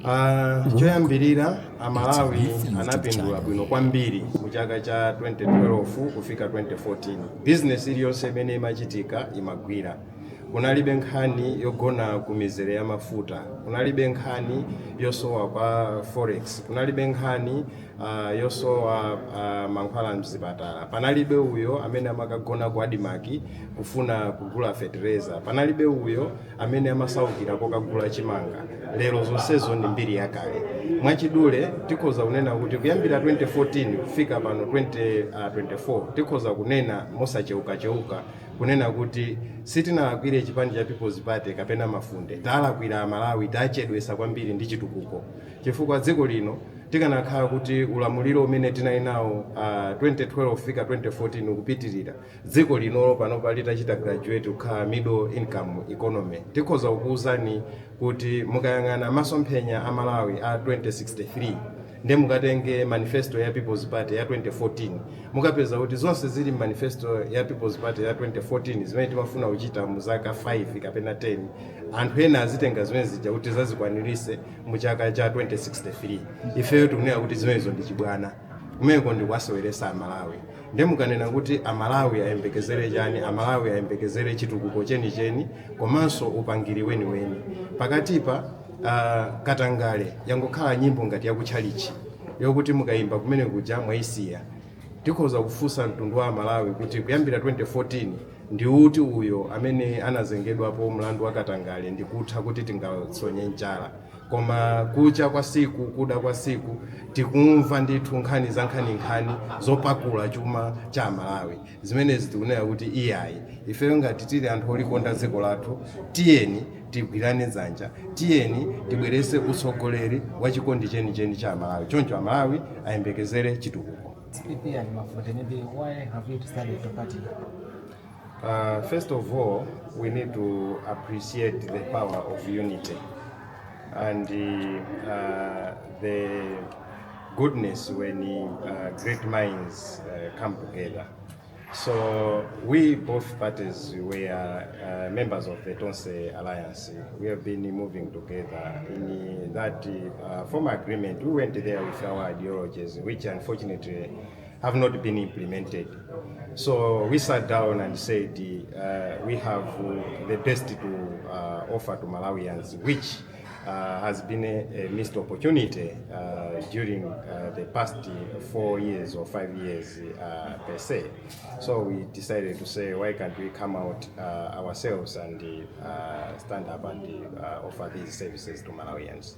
Choyambirira Amalawi anapindula bwino kwambiri mu chaka cha 2012 kufika 2014. Business iliyonse imene imachitika imagwira. Kunalibe nkhani yogona ku mizere ya mafuta, kunalibe nkhani yosowa kwa forex, kunalibe nkhani yosowa mankhwala mzipatala, panalibe uyo amene amakagona ku adimaki kufuna kugula fertilizer, panalibe uyo amene amasaukira kokagula chimanga. Lero zonsezo ndi mbiri yakale. Mwachidule tikhoza kunena kuti kuyambira 2014 kufika pano 2024 tikhoza kunena mosacheuka kunena kuti sitinalakwire chipani cha People's Party kapena mafunde, talakwira Amalawi tachedwesa kwambiri ndi chitukuko. Chifukwa dziko lino tikanakhala kuti ulamuliro umene tinali nawo 2012 kufika 2014 kupitirira, dziko lino panopa litachita graduate kukhala middle income economy. Tikhoza kukuwuzani kuti mukayang'ana masomphenya a Malawi a 2063 ndi mukatenge manifesto ya People's Party ya 2014 mukapeza kuti zonse zili manifesto ya People's Party ya 2014 zimene timafuna kuchita mu zaka 5 kapena 10, anthu ena azitenga zimene zija kuti zazikwanirise mu chaka cha 2063. Ifeyo tikunena kuti zimenezo ndi chibwana, kumeko ndi kwaseweresa Amalawi. Ndi mukanena kuti Amalawi ayembekezere chani, Amalawi ayembekezere chitukuko chenicheni komanso upangiri weniweni. Pakatipa Katangale yangokhala nyimbo ngati yakutchalichi yokuti mukayimba kumene kuja mwaisiya. Tikhoza kufunsa mtundu wa Malawi kuti kuyambira 2014 ndi uti uyo amene anazengedwapo mlandu wa Katangale ndi kutha kuti tingasonye njala. Koma kucha kwa siku kuda kwa siku tikumva ndithu nkhani za nkhani zopakula chuma cha Malawi. Zimenezi tikunena kuti iyayi ifeyo ngati tili anthu olikonda dziko lathu, tiyeni tigwirane dzanja, tiyeni tibwerese utsogoleri wa chikondi chenicheni cha Malawi. Choncho Malawi ayembekezere chitukuko. Why have you decided to party? First of all, we need to appreciate the power of unity and the goodness when great minds come together. So we both parties were members of the Tonse Alliance. We have been moving together in that former agreement. We went there with our ideologies, which unfortunately have not been implemented. So we sat down and said we have the best to offer to Malawians, which has been a missed opportunity during the past 4 years or 5 years per se. So we decided to say, why can't we come out ourselves and stand up and offer these services to Malawians?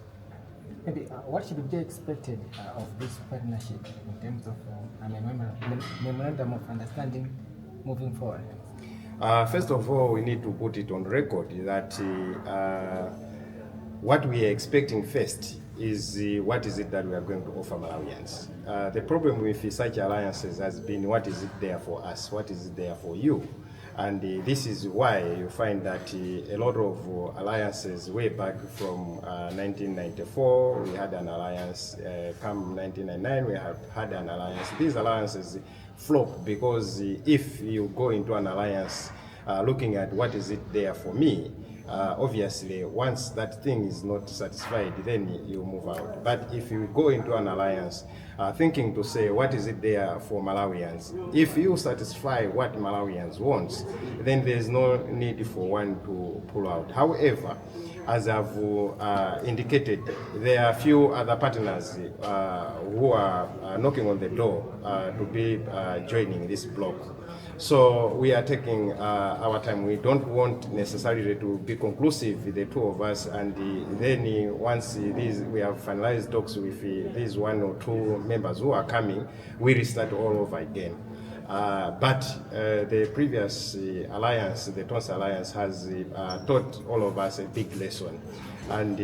Maybe what should be expected of this partnership in terms of memorandum of understanding moving forward? First of all, we need to put it on record that what we are expecting first is what is it that we are going to offer Malawians. The problem with such alliances has been, what is it there for us? What is it there for you? And this is why you find that a lot of alliances way back from 1994, we had an alliance, come 1999, we have had an alliance. These alliances flop because if you go into an alliance looking at what is it there for me, obviously once that thing is not satisfied, then you move out. But if you go into an alliance thinking to say what is it there for Malawians, if you satisfy what Malawians want, then there is no need for one to pull out. However, as I've indicated, there are a few other partners who are knocking on the door to be joining this bloc. So we are taking our time. We don't want necessarily to be conclusive, the two of us, and then once we have finalized talks with these 1 or 2 members who are coming, we restart all over again. But the previous alliance, the Tonse Alliance, has taught all of us a big lesson. And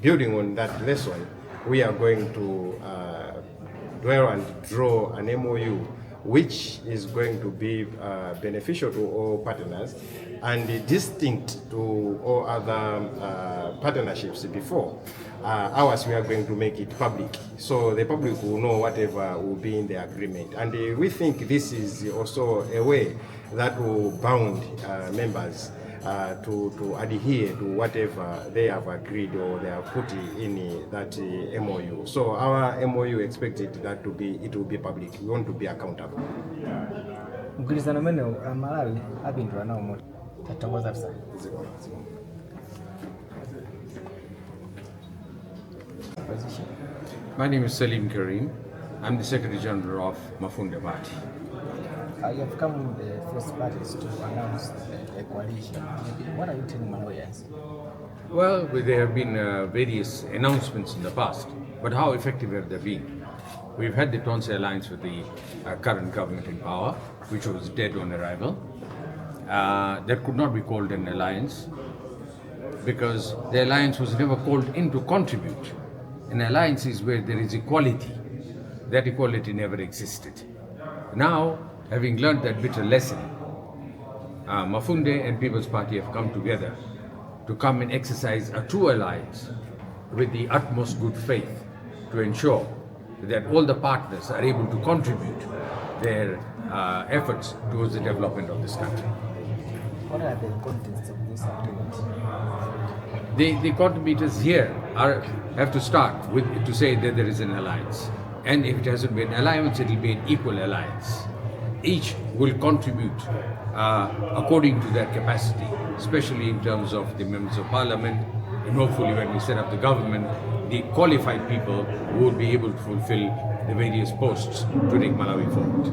building on that lesson, we are going to dwell and draw an MOU which is going to be beneficial to all partners and distinct to all other partnerships before. Ours, we are going to make it public, so the public will know whatever will be in the agreement. And we think this is also a way that will bound members to adhere to whatever they have agreed or they have put in that MOU. So our MOU expected that it will be public. We want to be accountable. Mgulizano mene Malawi abindwa na umoja. Tatongoza afisa. My name is Salim Karim. I'm the Secretary General of Mafunde Party. You have come the first parties to announce a coalition. What are you telling Malawians? Well, there have been various announcements in the past, but how effective have they been? We've had the Tonse alliance with the current government in power, which was dead on arrival. That could not be called an alliance because the alliance was never called in to contribute. An alliance is where there is equality. That equality never existed. Now, having learned that bitter lesson, Mafunde and People's Party have come together to come and exercise a true alliance with the utmost good faith to ensure that all the partners are able to contribute their efforts towards the development of this country. What are the contents of this agreement? The contributors here have to start with to say that there is an alliance. And if it hasn't been an alliance, it will be an equal alliance. Each will contribute according to their capacity, especially in terms of the members of parliament, and hopefully when we set up the government, the qualified people who will be able to fulfill the various posts to take Malawi forward.